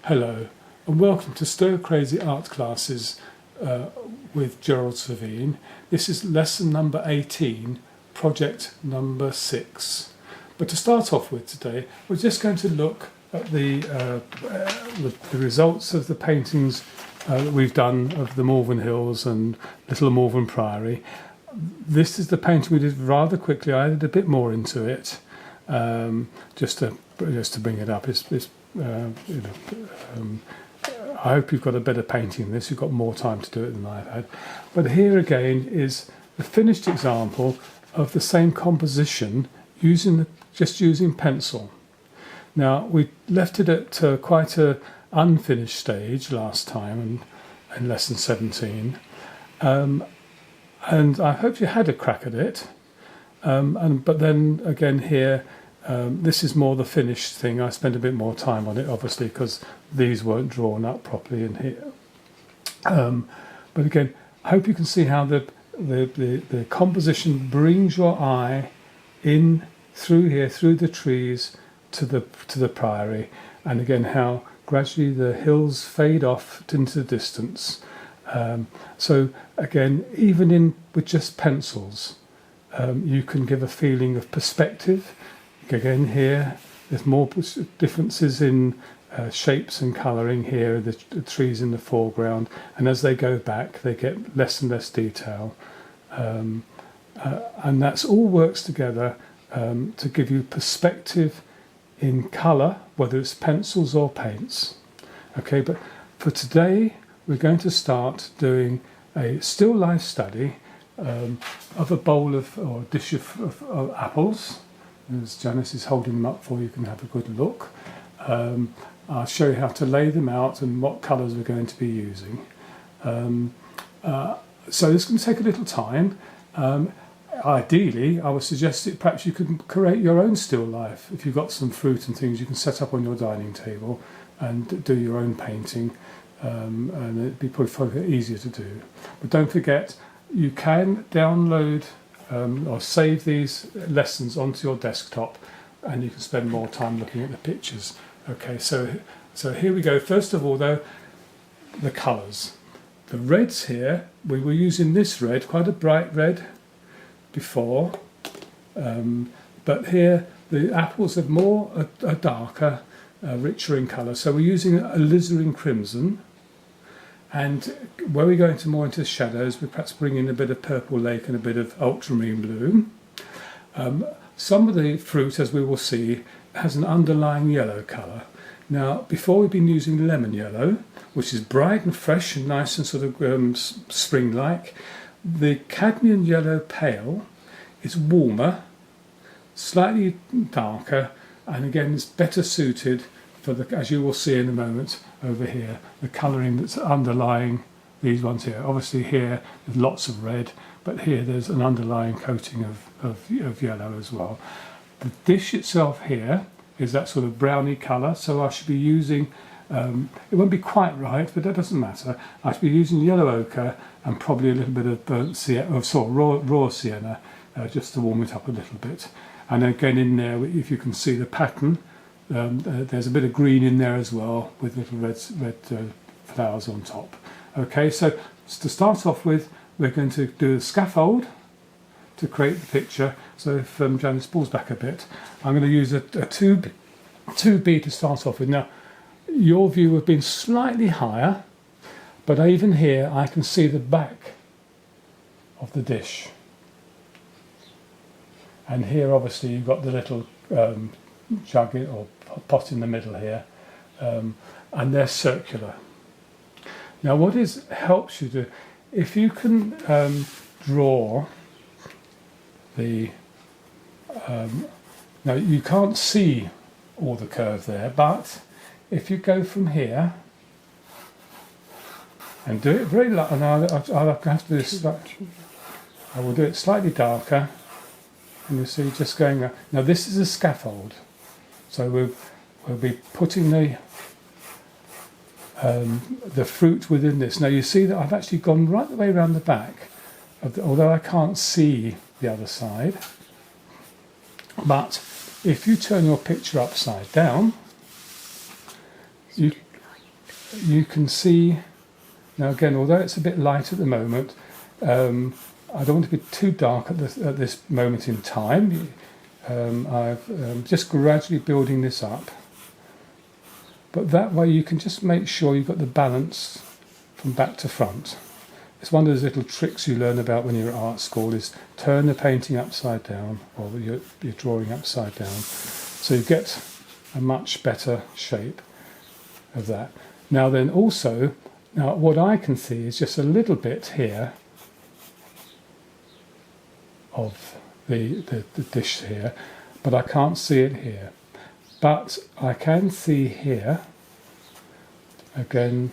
Hello and welcome to Stir Crazy Art Classes with Gerald Savine. This is lesson number 18, project number 6. But to start off with today, we're just going to look at the results of the paintings that we've done of the Malvern Hills and Little Malvern Priory. This is the painting we did rather quickly. I added a bit more into it just to bring it up. I hope you've got a better painting than this. You've got more time to do it than I've had. But here again is the finished example of the same composition just using pencil. Now we left it at quite an unfinished stage last time in lesson 17, and I hope you had a crack at it. But then again here. This is more the finished thing. I spent a bit more time on it, obviously, because these weren't drawn up properly in here. But again, I hope you can see how the composition brings your eye in through here, through the trees to the priory, and again how gradually the hills fade off into the distance. So again, even with just pencils, you can give a feeling of perspective. Again here, there's more differences in shapes and colouring here, the trees in the foreground, and as they go back they get less and less detail. And that's all works together to give you perspective in colour, whether it's pencils or paints. Okay, but for today we're going to start doing a still life study of a bowl or a dish of apples. As Janice is holding them up for you, can have a good look. I'll show you how to lay them out and what colours we're going to be using. So this can take a little time. Ideally, I would suggest that perhaps you could create your own still life. If you've got some fruit and things, you can set up on your dining table and do your own painting, and it'd be probably easier to do. But don't forget, you can download or save these lessons onto your desktop, and you can spend more time looking at the pictures. Okay, so here we go. First of all, though, the colours. The reds here, we were using this red, quite a bright red before, but here the apples are more a darker, richer in colour. So we're using a alizarin crimson. And where we go more into the shadows, we perhaps bring in a bit of purple lake and a bit of ultramarine blue. Some of the fruit, as we will see, has an underlying yellow colour. Now, before we've been using lemon yellow, which is bright and fresh and nice and sort of spring-like. The cadmium yellow pale is warmer, slightly darker, and again it's better suited for as you will see in a moment over here, the colouring that's underlying these ones here. Obviously here there's lots of red, but here there's an underlying coating of yellow as well. The dish itself here is that sort of browny colour, so I should be using, it won't be quite right, but that doesn't matter. I should be using yellow ochre and probably a little bit of raw sienna, just to warm it up a little bit. And again in there, if you can see the pattern, there's a bit of green in there as well, with little red flowers on top. Okay, so to start off with, we're going to do a scaffold to create the picture. So if Janice pulls back a bit, I'm going to use a 2B to start off with. Now, your view would have been slightly higher, but even here I can see the back of the dish. And here obviously you've got the little jug or pot in the middle here, and they're circular. Now what helps you to, if you can draw the, now you can't see all the curve there, but if you go from here and do it very light, and I'll have to do this, I will do it slightly darker, and you see just going there. Now this is a scaffold. So we'll be putting the fruit within this. Now you see that I've actually gone right the way around the back, although I can't see the other side. But if you turn your picture upside down, you you can see, now again, although it's a bit light at the moment, I don't want to be too dark at this moment in time. I'm just gradually building this up. But that way you can just make sure you've got the balance from back to front. It's one of those little tricks you learn about when you're at art school, is turn the painting upside down, or your drawing upside down, so you get a much better shape of that. Now then also, now what I can see is just a little bit here of the dish here, but I can't see it here. But I can see here, again,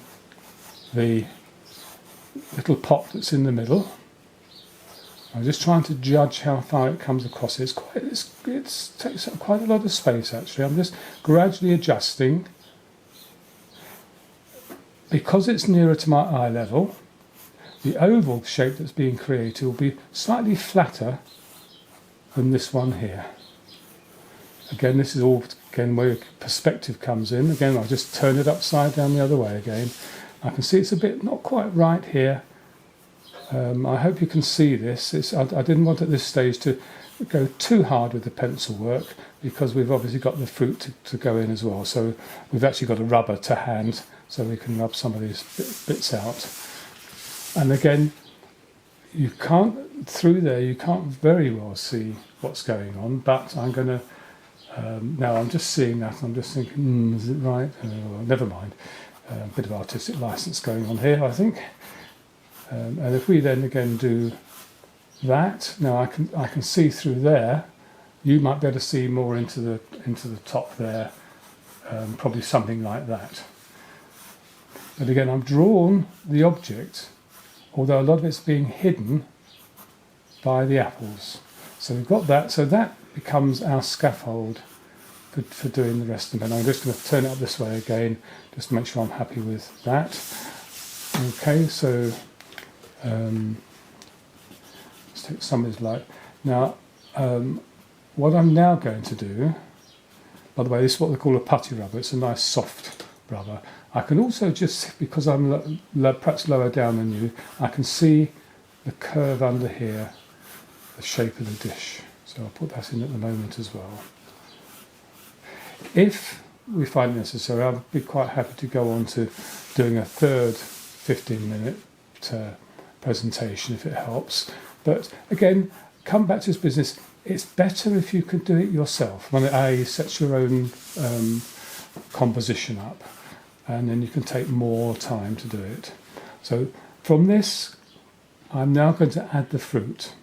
the little pot that's in the middle. I'm just trying to judge how far it comes across. It takes up quite a lot of space actually. I'm just gradually adjusting. Because it's nearer to my eye level, the oval shape that's being created will be slightly flatter than this one here. Again, this is all where perspective comes in. Again, I'll just turn it upside down the other way again. I can see it's a bit not quite right here. I hope you can see this. I didn't want at this stage to go too hard with the pencil work, because we've obviously got the fruit to go in as well. So we've actually got a rubber to hand, so we can rub some of these bits out. And again, you can't very well see what's going on, but I'm going to, now I'm just seeing that, and I'm just thinking, is it right? Never mind. A bit of artistic license going on here, I think. And if we then again do that, now I can see through there. You might be able to see more into the top there, probably something like that. But again, I've drawn the object, although a lot of it's being hidden by the apples. So we've got that. So that becomes our scaffold for doing the rest of it. And I'm just going to turn it up this way again, just to make sure I'm happy with that. Okay, so let's take some of this light. Now, what I'm now going to do, by the way, this is what they call a putty rubber. It's a nice soft rubber. I can also just, because I'm perhaps lower down than you, I can see the curve under here, the shape of the dish. So I'll put that in at the moment as well. If we find it necessary, I'll be quite happy to go on to doing a third 15-minute presentation if it helps. But again, come back to this business. It's better if you could do it yourself. When you set your own composition up, and then you can take more time to do it. So from this, I'm now going to add the fruit.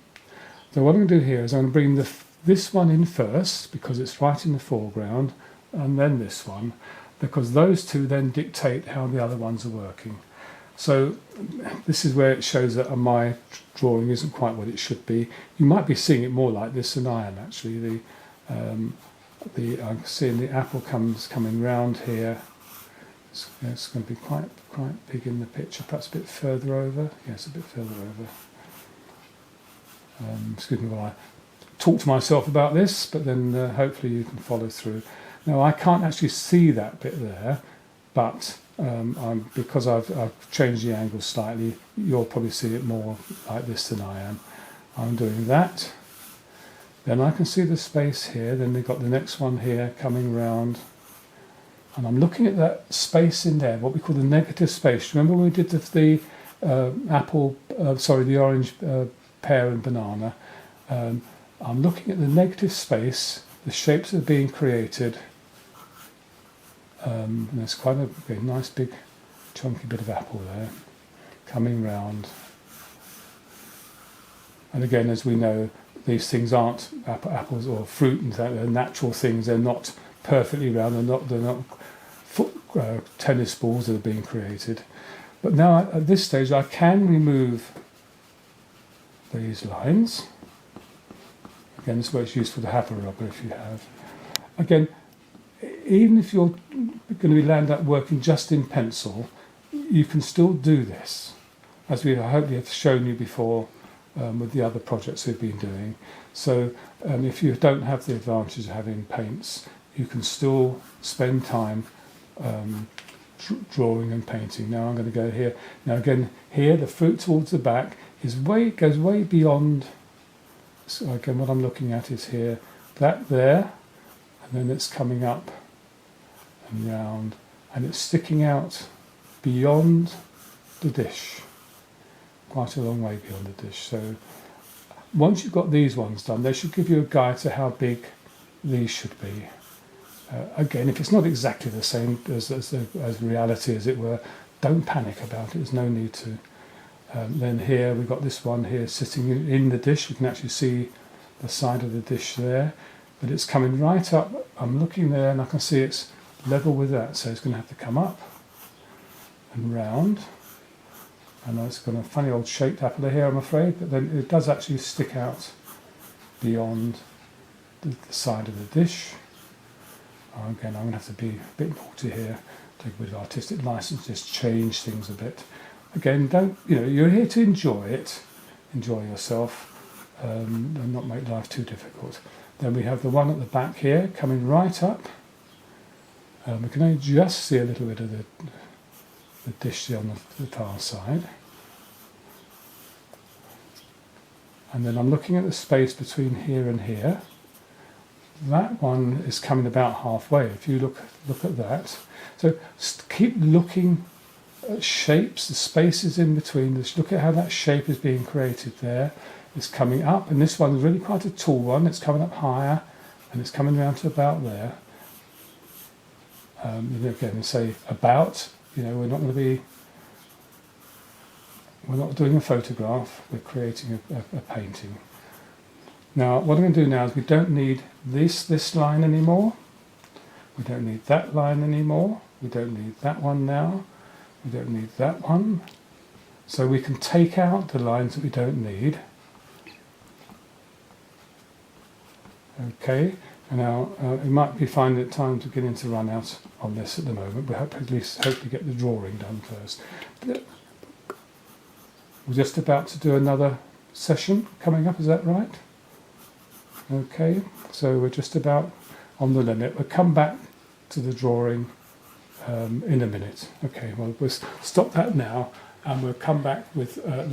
So what I'm going to do here is I'm going to bring this one in first, because it's right in the foreground, and then this one, because those two then dictate how the other ones are working. So this is where it shows that my drawing isn't quite what it should be. You might be seeing it more like this than I am actually. I'm seeing the apple coming round here. It's going to be quite big in the picture, perhaps a bit further over. Yes, a bit further over. Excuse me while I talk to myself about this, but then hopefully you can follow through. Now I can't actually see that bit there, but because I've changed the angle slightly, you'll probably see it more like this than I am. I'm doing that. Then I can see the space here. Then we've got the next one here coming round. And I'm looking at that space in there, what we call the negative space. Remember when we did the orange pear and banana? I'm looking at the negative space, the shapes that are being created. And there's quite a nice big chunky bit of apple there coming round. And again, as we know, these things aren't apples or fruit, and they're natural things. They're not perfectly round. They're not tennis balls that are being created. But now at this stage, I can remove these lines. Again, this is where it's useful to have a rubber if you have. Again, even if you're going to land up working just in pencil, you can still do this, as we hopefully have shown you before with the other projects we've been doing. So if you don't have the advantage of having paints, you can still spend time drawing and painting. Now I'm going to go here. Now again, here the fruit towards the back goes way beyond. So again, what I'm looking at is here, that there, and then it's coming up and round, and it's sticking out beyond the dish, quite a long way beyond the dish. So once you've got these ones done, they should give you a guide to how big these should be. Again, if it's not exactly the same as reality, as it were, don't panic about it. There's no need to. Then here we've got this one here sitting in the dish. You can actually see the side of the dish there, but it's coming right up. I'm looking there and I can see it's level with that, so it's going to have to come up and round. And it's got a funny old shaped apple here, I'm afraid, but then it does actually stick out beyond the side of the dish. Again, I'm going to have to be a bit naughty here, take a bit of artistic license, just change things a bit. Again, you're here to enjoy it, enjoy yourself, and not make life too difficult. Then we have the one at the back here, coming right up. We can only just see a little bit of the dish on the far side. And then I'm looking at the space between here and here. That one is coming about halfway, if you look at that. So keep looking at shapes, the spaces in between. Just look at how that shape is being created there. It's coming up, and this one is really quite a tall one. It's coming up higher, and it's coming around to about there. Again, say about, we're not doing a photograph, we're creating a painting. Now, what I'm going to do now is we don't need this line anymore. We don't need that line anymore. We don't need that one now. We don't need that one. So we can take out the lines that we don't need. Okay, and now it might be finding it time to get into run out on this at the moment. We hope to get the drawing done first. We're just about to do another session coming up, is that right? Okay, so we're just about on the limit. We'll come back to the drawing in a minute. Okay, well, we'll stop that now and we'll come back with